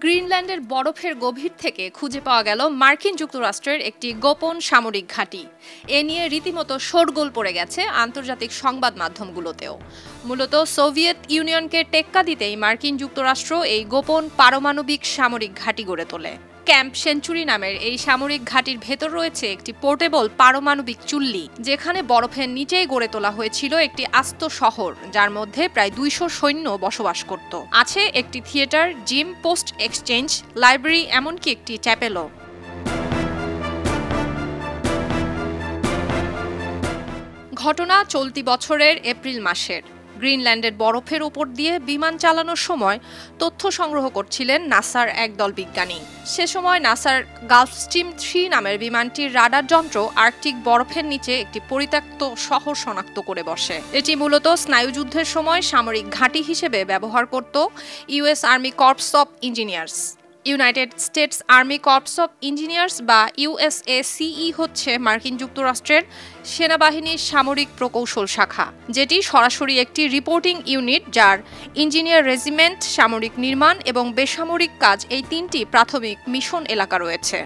গ্রিনল্যান্ডের বরফের গভীর থেকে খুঁজে পাওয়া গেল মার্কিন যুক্তরাষ্ট্রের একটি গোপন সামরিক ঘাঁটি। এ নিয়ে রীতিমতো শোরগোল পড়ে গেছে আন্তর্জাতিক সংবাদ মাধ্যমগুলোতেও। মূলত সোভিয়েত ইউনিয়নকে টেক্কা দিতেই মার্কিন যুক্তরাষ্ট্র এই গোপন পারমাণবিক সামরিক ঘাঁটি গড়ে তোলে। ক্যাম্প সেঞ্চুরি নামের এই সামরিক ঘাঁটির ভেতর রয়েছে একটি পোর্টেবল পারমাণবিক চুল্লি, যেখানে বরফের নিচেই গড়ে তোলা হয়েছিল একটি আস্ত শহর, যার মধ্যে প্রায় 200 সৈন্য বসবাস করত। আছে একটি theatre, gym, post exchange, library, এমনকি একটি চ্যাপেলও। ঘটনা চলতি বছরের এপ্রিল মাসের। গ্রিনল্যান্ডের বরফের উপর দিয়ে বিমান চালানোর সময় তথ্য সংগ্রহ করছিলেন নাসার একদল বিজ্ঞানী। সে সময় নাসার গালফস্ট্রিম 3 নামের বিমানটির রাডার যন্ত্র আর্কটিক বরফের নিচে একটি পরিত্যক্ত শহর শনাক্ত করে বসে। এটি মূলত স্নায়ুযুদ্ধের সময় সামরিক ঘাঁটি হিসেবে ব্যবহার করত US army corps of engineers. United states army corps of engineers বা ইউএসএসিই হচ্ছে মার্কিন যুক্তরাষ্ট্রের সেনাবাহিনীর সামরিক প্রকৌশল শাখা, যেটি সরাসরি একটি রিপোর্টিং ইউনিট, যার ইঞ্জিনিয়ার রেজিমেন্ট, সামরিক নির্মাণ এবং বেসামরিক কাজ, এই 3টি প্রাথমিক মিশন এলাকা রয়েছে।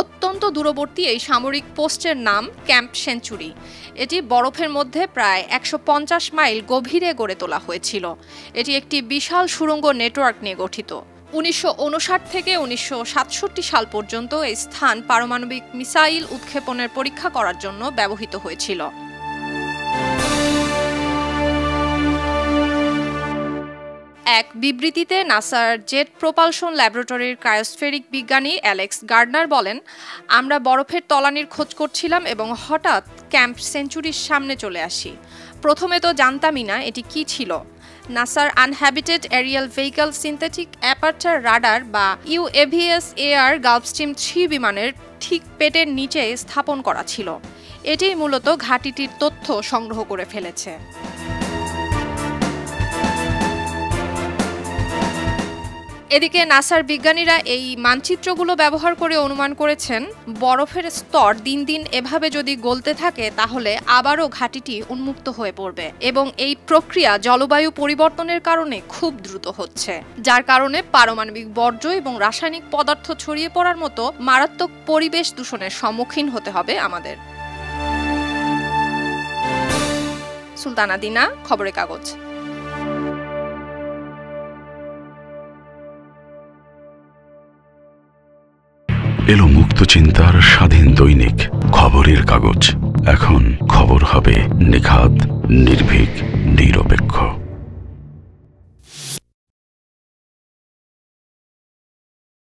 অত্যন্ত দূরবর্তী এই সামরিক পোস্টের নাম ক্যাম্প সেঞ্চুরি। এটি বরফের মধ্যে প্রায় 150 মাইল গভীরে গড়ে তোলা হয়েছিল। এটি একটি বিশাল সুড়ঙ্গ নেটওয়ার্ক নিয়ে গঠিত। 1959 থেকে 1967 সাল পর্যন্ত এই স্থান পারমাণবিক মিসাইল উৎক্ষেপণের পরীক্ষা করার জন্য ব্যবহৃত হয়েছিল। এক বিবৃতিতে নাসার জেট প্রোপালশন ল্যাবরেটরির ক্রায়োস্ফেরিক বিজ্ঞানী অ্যালেক্স গার্ডনার বলেন, আমরা বরফের তলানির খোঁজ করছিলাম এবং হঠাৎ ক্যাম্প সেঞ্চুরির সামনে চলে আসি। প্রথমে তো জানতামই না এটি কি ছিল। নাসার uninhabited aerial vehicle synthetic aperture radar বা ইউএভিএস-AR গালফস্ট্রিম 3 বিমানের ঠিক পেটের নিচে স্থাপন করা ছিল। এটি মূলত ঘাঁটিটির তথ্য সংগ্রহ করে ফেলেছে। এদিকে নাসার বিজ্ঞানীরা এই মানচিত্রগুলো ব্যবহার করে অনুমান করেছেন, বরফের স্তর দিন দিন এভাবে যদি গলতে থাকে তাহলে আবারও ঘাঁটিটি উন্মুক্ত হয়ে পড়বে এবং এই প্রক্রিয়া জলবায়ু পরিবর্তনের কারণে খুব দ্রুত হচ্ছে, যার কারণে পারমাণবিক বর্জ্য এবং রাসায়নিক পদার্থ ছড়িয়ে পড়ার মতো মারাত্মক পরিবেশ দূষণের সম্মুখীন হতে হবে আমাদের। সুলতানা দিনা, খবরের কাগজ। এলো মুক্ত চিন্তার স্বাধীন দৈনিক খবরের কাগজ। এখন খবর হবে নিখাত, নির্ভীক, নিরপেক্ষ।